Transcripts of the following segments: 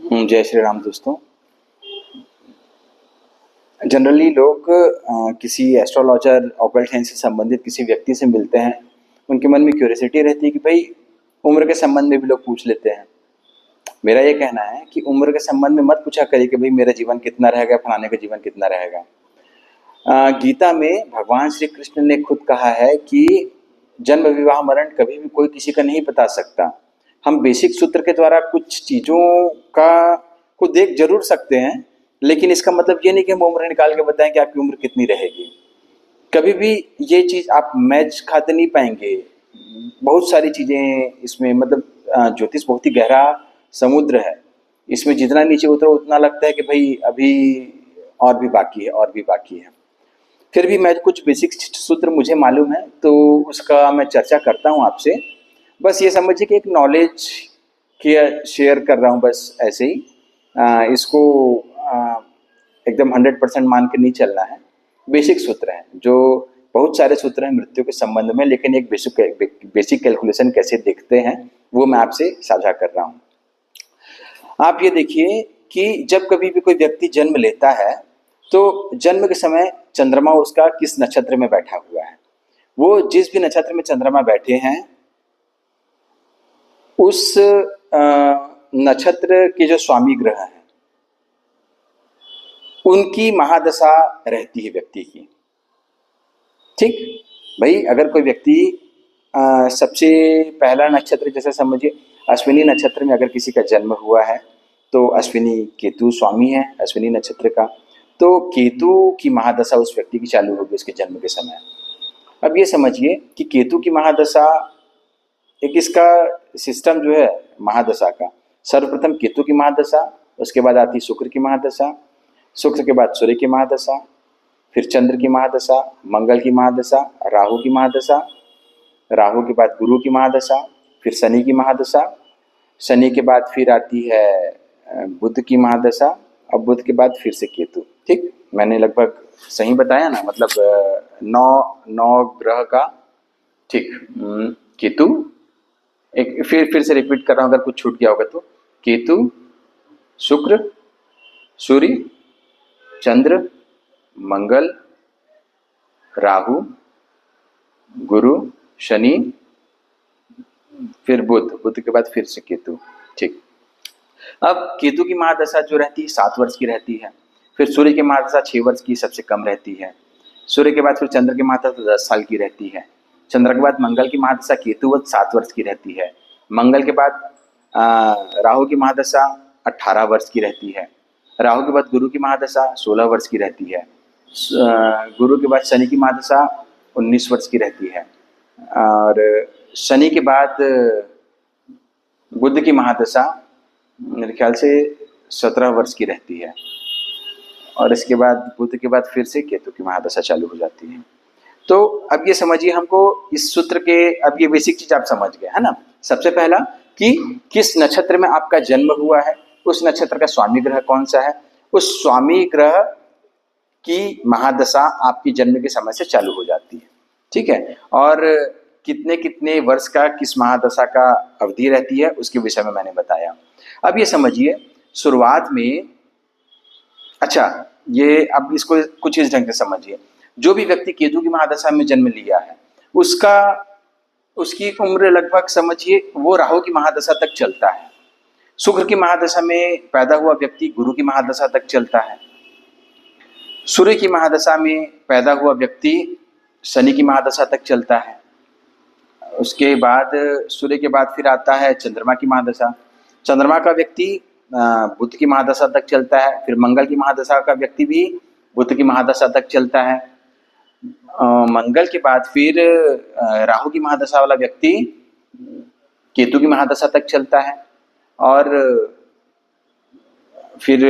जय श्री राम दोस्तों। जनरली लोग किसी एस्ट्रोलॉजर ऑकल्ट साइंस से संबंधित किसी व्यक्ति से मिलते हैं, उनके मन में क्यूरियोसिटी रहती है कि भाई उम्र के संबंध में भी लोग पूछ लेते हैं। मेरा ये कहना है कि उम्र के संबंध में मत पूछा करिए कि भाई मेरा जीवन कितना रहेगा, फलाने का जीवन कितना रहेगा। गीता में भगवान श्री कृष्ण ने खुद कहा है कि जन्म विवाह मरण कभी भी कोई किसी का नहीं बता सकता। हम बेसिक सूत्र के द्वारा कुछ चीज़ों का को देख जरूर सकते हैं, लेकिन इसका मतलब ये नहीं कि हम उम्र निकाल के बताएं कि आपकी उम्र कितनी रहेगी। कभी भी ये चीज़ आप मैच खाते नहीं पाएंगे। बहुत सारी चीज़ें इसमें, मतलब ज्योतिष बहुत ही गहरा समुद्र है। इसमें जितना नीचे उतरो उतना लगता है कि भाई अभी और भी बाकी है और भी बाकी है। फिर भी मैं कुछ बेसिक सूत्र मुझे मालूम है तो उसका मैं चर्चा करता हूँ आपसे। बस ये समझिए कि एक नॉलेज की शेयर कर रहा हूँ, बस ऐसे ही। इसको एकदम 100% मान के नहीं चलना है। बेसिक सूत्र हैं, जो बहुत सारे सूत्र हैं मृत्यु के संबंध में, लेकिन एक बेसिक कैलकुलेशन कैसे देखते हैं वो मैं आपसे साझा कर रहा हूँ। आप ये देखिए कि जब कभी भी कोई व्यक्ति जन्म लेता है तो जन्म के समय चंद्रमा उसका किस नक्षत्र में बैठा हुआ है। वो जिस भी नक्षत्र में चंद्रमा बैठे हैं उस नक्षत्र के जो स्वामी ग्रह हैं उनकी महादशा रहती है व्यक्ति की। ठीक भाई, अगर कोई व्यक्ति सबसे पहला नक्षत्र, जैसे समझिए अश्विनी नक्षत्र में अगर किसी का जन्म हुआ है तो अश्विनी केतु स्वामी है अश्विनी नक्षत्र का, तो केतु की महादशा उस व्यक्ति की चालू होगी उसके जन्म के समय। अब ये समझिए कि केतु की महादशा, एक इसका सिस्टम जो है महादशा का, सर्वप्रथम केतु की महादशा, उसके बाद आती शुक्र की महादशा, शुक्र के बाद सूर्य की महादशा, फिर चंद्र की महादशा, मंगल की महादशा, राहु की महादशा, राहु के बाद गुरु की महादशा, फिर शनि की महादशा, शनि के बाद फिर आती है बुध की महादशा, अब बुध के बाद फिर से केतु। ठीक, मैंने लगभग सही बताया ना, मतलब नौ ग्रह का। ठीक, केतु, एक फिर से रिपीट कर रहा हूँ अगर कुछ छूट गया होगा तो। केतु, शुक्र, सूर्य, चंद्र, मंगल, राहु, गुरु, शनि, फिर बुध के बाद फिर से केतु। ठीक, अब केतु की महादशा जो रहती है 7 वर्ष की रहती है। फिर सूर्य की महादशा 6 वर्ष की सबसे कम रहती है। सूर्य के बाद फिर चंद्र की महादशा 10 साल की रहती है। चंद्र के बाद मंगल की महादशा केतुवत 7 वर्ष की रहती है। मंगल के बाद राहु की महादशा 18 वर्ष की रहती है। राहु के बाद गुरु की महादशा 16 वर्ष की रहती है। गुरु के बाद शनि की महादशा 19 वर्ष की रहती है। और शनि के बाद बुध की महादशा मेरे ख्याल से 17 वर्ष की रहती है। और इसके बाद बुध के बाद फिर से केतु की महादशा चालू हो जाती है। तो अब ये समझिए हमको इस सूत्र के, अब ये बेसिक चीज आप समझ गए है ना। सबसे पहला कि किस नक्षत्र में आपका जन्म हुआ है, उस नक्षत्र का स्वामी ग्रह कौन सा है, उस स्वामी ग्रह की महादशा आपकी जन्म के समय से चालू हो जाती है। ठीक है, और कितने कितने वर्ष का किस महादशा का अवधि रहती है उसके विषय में मैंने बताया। अब ये समझिए शुरुआत में, अच्छा ये अब इसको कुछ इस ढंग से समझिए। जो भी व्यक्ति केतु की महादशा में जन्म लिया है उसकी उम्र लगभग समझिए वो राहु की महादशा तक चलता है। शुक्र की महादशा में पैदा हुआ व्यक्ति गुरु की महादशा तक चलता है। सूर्य की महादशा में पैदा हुआ व्यक्ति शनि की महादशा तक चलता है। उसके बाद सूर्य के बाद फिर आता है चंद्रमा की महादशा। चंद्रमा का व्यक्ति बुध की महादशा तक चलता है। फिर मंगल की महादशा का व्यक्ति भी बुध की महादशा तक चलता है। मंगल के बाद फिर राहु की महादशा वाला व्यक्ति केतु की महादशा तक चलता है। और फिर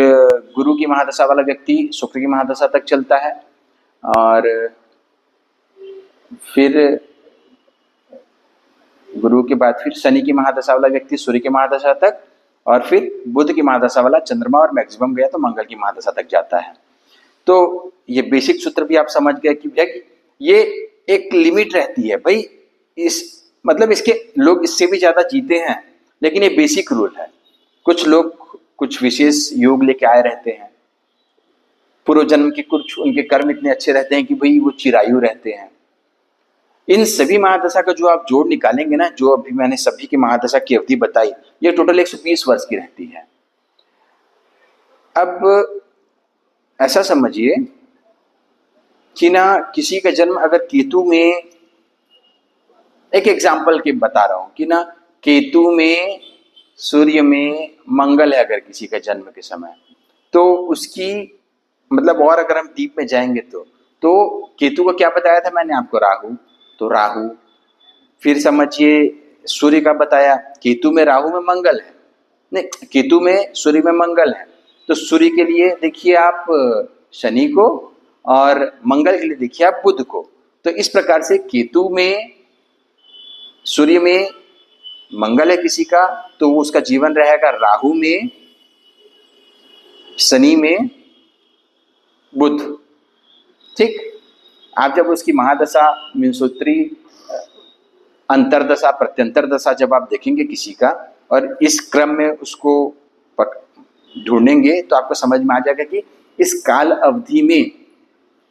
गुरु की महादशा वाला व्यक्ति शुक्र की महादशा तक चलता है। और फिर गुरु के बाद फिर शनि की महादशा वाला व्यक्ति सूर्य की महादशा तक, और फिर बुध की महादशा वाला चंद्रमा, और मैक्सिमम गया तो मंगल की महादशा तक जाता है। तो ये बेसिक सूत्र भी आप समझ गए कि ये एक लिमिट रहती है भाई। इस मतलब इसके लोग इससे भी ज्यादा जीते हैं, लेकिन ये बेसिक रूल है। कुछ लोग कुछ विशेष योग लेके आए रहते हैं, पूर्व जन्म के कुछ उनके कर्म इतने अच्छे रहते हैं कि भाई वो चिरायु रहते हैं। इन सभी महादशा का जो आप जोड़ निकालेंगे ना, जो अभी मैंने सभी की महादशा की अवधि बताई, ये टोटल 120 वर्ष की रहती है। अब ऐसा समझिए कि ना किसी का जन्म अगर केतु में, एक एग्जाम्पल के बता रहा हूं कि ना केतु में, सूर्य में मंगल है अगर किसी का जन्म के समय, तो उसकी मतलब, और अगर हम डीप में जाएंगे तो केतु को क्या बताया था मैंने आपको, राहु, तो राहु, फिर समझिए सूर्य का बताया, केतु में राहु में मंगल है, नहीं केतु में सूर्य में मंगल है, तो सूर्य के लिए देखिए आप शनि को, और मंगल के लिए देखिए आप बुध को। तो इस प्रकार से केतु में, सूर्य में मंगल है किसी का, तो वो उसका जीवन रहेगा राहु में, शनि में, बुध। ठीक, आप जब उसकी महादशा, मिनसूत्री, अंतरदशा, प्रत्यंतर दशा जब आप देखेंगे किसी का, और इस क्रम में उसको ढूंढेंगे, तो आपको समझ में आ जाएगा कि इस काल अवधि में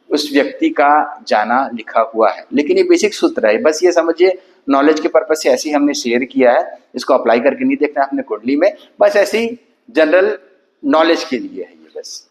उस व्यक्ति का जाना लिखा हुआ है। लेकिन ये बेसिक सूत्र है, बस ये समझिए, नॉलेज के पर्पज से ऐसे ही हमने शेयर किया है, इसको अप्लाई करके नहीं देखना है अपने कुंडली में, बस ऐसे ही जनरल नॉलेज के लिए है ये बस।